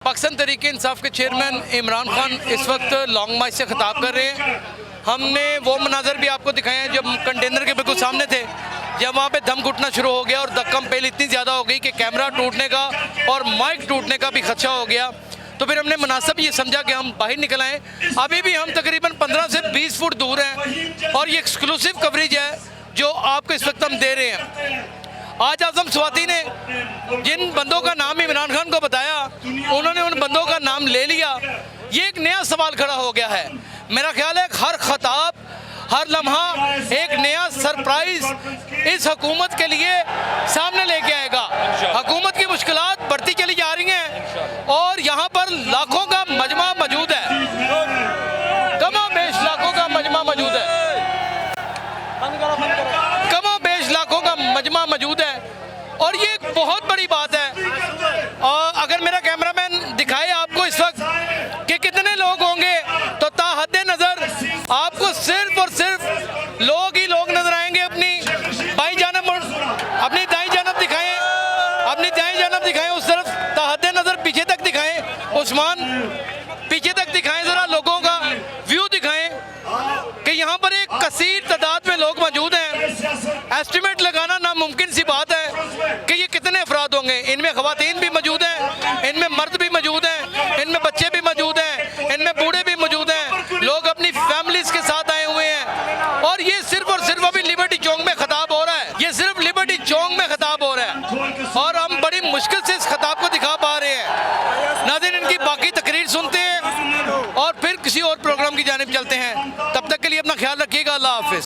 पाकिस्तान तहरीक इंसाफ के चेयरमैन इमरान खान इस वक्त लॉन्ग मार्च से खिताब कर रहे हैं। हमने वो मनाजर भी आपको दिखाए हैं जब कंटेनर के बिल्कुल सामने थे, जब वहाँ पे दम घुटना शुरू हो गया और धक्कम पेल इतनी ज़्यादा हो गई कि कैमरा टूटने का और माइक टूटने का भी खदशा हो गया। तो फिर हमने मुनासिब ये समझा कि हम बाहर निकल आएँ। अभी भी हम तकरीबन 15 से 20 फुट दूर हैं और ये एक्सक्लूसिव कवरेज है जो आपको इस वक्त हम दे रहे हैं। आज आजम स्वाति ने जिन बंदों का नाम इमरान खान को बताया, उन्होंने उन बंदों का नाम ले लिया। ये एक नया सवाल खड़ा हो गया है। मेरा ख्याल है हर खिताब, हर लम्हा एक नया सरप्राइज इस हुकूमत के लिए सामने लेके आएगा। हुकूमत की मुश्किलात बढ़ती चली जा रही हैं और यहाँ पर लाखों का मजमा मौजूद है, कमोबेश लाखों का मजमा मौजूद है, कमोबेश लाखों का मजमा मौजूद है और ये एक बहुत बड़ी बात है। और अगर मेरा कैमरामैन दिखाए आपको इस वक्त कि कितने लोग होंगे, तो ताहद्दे नज़र आपको सिर्फ और सिर्फ लोग ही लोग नजर आएंगे। अपनी बाई जानब, अपनी दाई जानब दिखाएं, अपनी दाई जानब दिखाएं, उस तरफ ताहद्दे नज़र पीछे तक दिखाएं, उस्मान पीछे तक दिखाएं, ज़रा लोगों का व्यू दिखाएं कि यहाँ पर एक कसीर तादाद में लोग मौजूद हैं। एस्टिमेट लगाना नामुमकिन सी बात है कि ये कितने अफराद होंगे। इनमें ख़वातीन भी मौजूद हैं, इनमें मर्द भी मौजूद हैं, इनमें बच्चे भी मौजूद हैं, इनमें बूढ़े भी मौजूद हैं, लोग अपनी फैमिलीज के साथ आए हुए हैं। और ये सिर्फ और सिर्फ अभी लिबर्टी चौक में खिताब हो रहा है, ये सिर्फ लिबर्टी चौक में खिताब हो रहा है और हम बड़ी मुश्किल से इस खिताब को दिखा पा रहे हैं। नाज़रीन, इनकी बाकी तकरीर सुनते हैं और फिर किसी और प्रोग्राम की जानिब चलते हैं। तब तक के लिए अपना ख्याल रखिएगा।